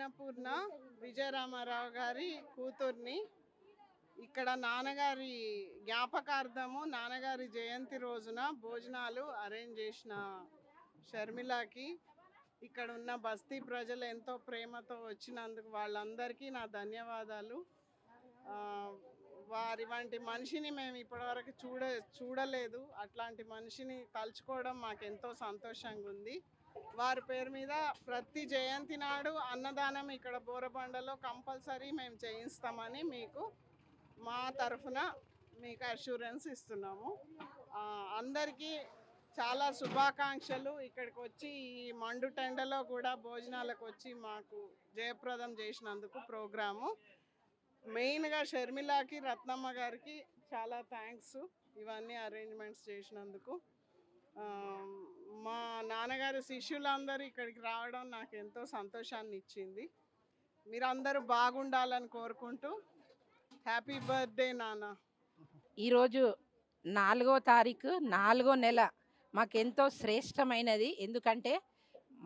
అన్నపూర్ణ విజయరామారావు గారి కూతుర్ని. ఇక్కడ నాన్నగారి జ్ఞాపకార్థము నాన్నగారి జయంతి రోజున భోజనాలు అరేంజ్ చేసిన షర్మిలకి ఇక్కడ ఉన్న బస్తీ ప్రజలు ఎంతో ప్రేమతో వచ్చినందుకు వాళ్ళందరికీ నా ధన్యవాదాలు. వారి వంటి మనిషిని మేము ఇప్పటివరకు చూడలేదు. అట్లాంటి మనిషిని తలుచుకోవడం మాకెంతో సంతోషంగా ఉంది. వారి పేరు మీద ప్రతి జయంతి నాడు అన్నదానం ఇక్కడ బోరబండలో కంపల్సరీ మేము చేయిస్తామని మీకు మా తరఫున మీకు అష్యూరెన్స్ ఇస్తున్నాము. అందరికీ చాలా శుభాకాంక్షలు. ఇక్కడికి వచ్చి ఈ మండు టెండలో కూడా భోజనాలకు వచ్చి మాకు జయప్రదం చేసినందుకు ప్రోగ్రాము. మెయిన్గా షర్మిలకి రత్నమ్మ గారికి చాలా థ్యాంక్స్ ఇవన్నీ అరేంజ్మెంట్స్ చేసినందుకు. మా నాన్నగారి శిష్యులందరూ ఇక్కడికి రావడం నాకు ఎంతో సంతోషాన్ని ఇచ్చింది. మీరందరూ బాగుండాలని కోరుకుంటూ హ్యాపీ బర్త్డే నాన్న. ఈరోజు 4వ తారీఖు 4వ నెల మాకెంతో శ్రేష్టమైనది. ఎందుకంటే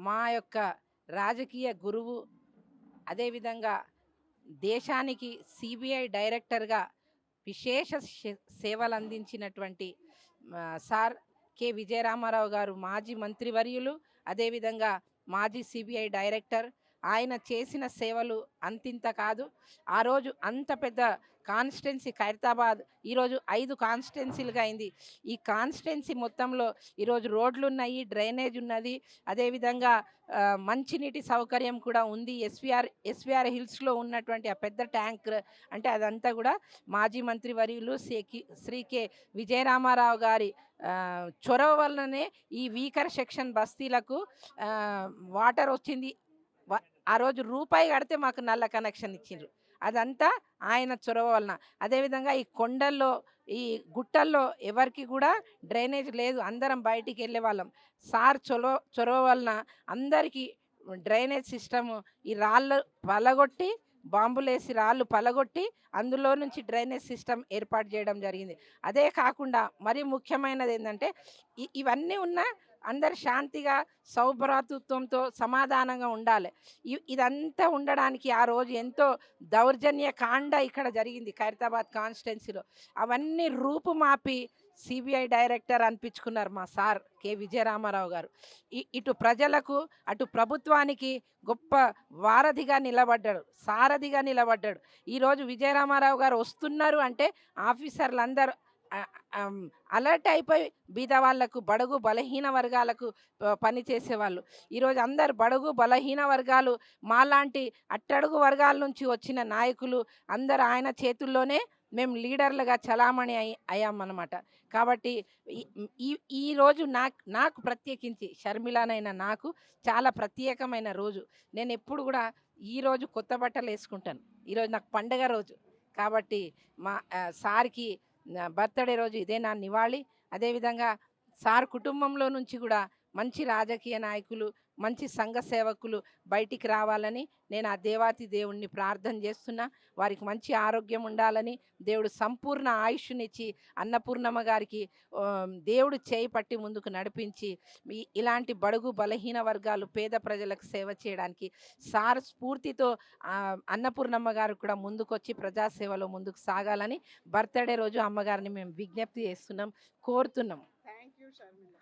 మా యొక్క రాజకీయ గురువు, అదేవిధంగా దేశానికి సిబిఐ డైరెక్టర్గా విశేష సేవలు అందించినటువంటి సార్ కె విజయరామారావు గారు, మాజీ మంత్రివర్యులు, అదేవిధంగా మాజీ సిబిఐ డైరెక్టర్. ఆయన చేసిన సేవలు అంతింత కాదు. ఆ రోజు అంత పెద్ద కాన్స్టిట్యున్సీ ఖైరతాబాద్ ఈరోజు 5 కాన్స్టిట్యున్సీలుగా అయింది. ఈ కాన్స్టిట్యున్సీ మొత్తంలో ఈరోజు రోడ్లు ఉన్నాయి, డ్రైనేజ్ ఉన్నది, అదేవిధంగా మంచినీటి సౌకర్యం కూడా ఉంది. ఎస్విఆర్ హిల్స్లో ఉన్నటువంటి ఆ పెద్ద ట్యాంక్ అంటే అదంతా కూడా మాజీ మంత్రి వర్యులు శ్రీ కె విజయరామారావు గారి చొరవ వలననే ఈ వీకర్ సెక్షన్ బస్తీలకు వాటర్ వచ్చింది. ఆ రోజు రూపాయి కడితే మాకు నల్ల కనెక్షన్ ఇచ్చిండ్రు. అదంతా ఆయన చొరవ వలన. అదేవిధంగా ఈ కొండల్లో, ఈ గుట్టల్లో ఎవరికి కూడా డ్రైనేజ్ లేదు, అందరం బయటికి వెళ్ళే వాళ్ళం. సార్ చొరవ వలన అందరికీ డ్రైనేజ్ సిస్టము, ఈ రాళ్ళు పలగొట్టి, బాంబులేసి రాళ్ళు పలగొట్టి అందులో నుంచి డ్రైనేజ్ సిస్టమ్ ఏర్పాటు చేయడం జరిగింది. అదే కాకుండా మరీ ముఖ్యమైనది ఏంటంటే ఇవన్నీ ఉన్న అందరు శాంతిగా సౌభ్రాతృత్వంతో సమాధానంగా ఉండాలి. ఇదంతా ఉండడానికి ఆ రోజు ఎంతో దౌర్జన్య కాండ ఇక్కడ జరిగింది ఖైరతాబాద్ కాన్స్టిట్యున్సీలో. అవన్నీ రూపుమాపి సిబిఐ డైరెక్టర్ అనిపించుకున్నారు మా సార్ కె విజయరామారావు గారు. ఇటు ప్రజలకు అటు ప్రభుత్వానికి గొప్ప వారధిగా నిలబడ్డాడు, సారథిగా నిలబడ్డాడు. ఈరోజు విజయరామారావు గారు వస్తున్నారు అంటే ఆఫీసర్లందరూ అలర్ట్ అయిపోయి బీద వాళ్లకు, బడుగు బలహీన వర్గాలకు పనిచేసేవాళ్ళు. ఈరోజు అందరు బడుగు బలహీన వర్గాలు, మాలాంటి అట్టడుగు వర్గాల నుంచి వచ్చిన నాయకులు అందరు ఆయన చేతుల్లోనే మేము లీడర్లుగా చలామణి అయ్యామన్నమాట. కాబట్టి ఈరోజు నాకు ప్రత్యేకించి షర్మిలనైనా నాకు చాలా ప్రత్యేకమైన రోజు. నేను ఎప్పుడు కూడా ఈరోజు కొత్త బట్టలు వేసుకుంటాను. ఈరోజు నాకు పండగ రోజు కాబట్టి మా సార్కి బర్త్డే రోజు ఇదే నా నివాళి. అదేవిధంగా సార్ కుటుంబంలో నుంచి కూడా మంచి రాజకీయ నాయకులు, మంచి సంఘ సేవకులు బయటికి రావాలని నేను ఆ దేవాతి దేవుణ్ణి ప్రార్థన చేస్తున్నా. వారికి మంచి ఆరోగ్యం ఉండాలని, దేవుడు సంపూర్ణ ఆయుష్నిచ్చి అన్నపూర్ణమ్మ గారికి దేవుడు చేయి పట్టి ముందుకు నడిపించి ఇలాంటి బడుగు బలహీన వర్గాలు, పేద ప్రజలకు సేవ చేయడానికి సార్ స్ఫూర్తితో అన్నపూర్ణమ్మ గారు కూడా ముందుకొచ్చి ప్రజాసేవలో ముందుకు సాగాలని బర్త్డే రోజు అమ్మగారిని మేము విజ్ఞప్తి చేస్తున్నాం, కోరుతున్నాం. Thank you Sharmila.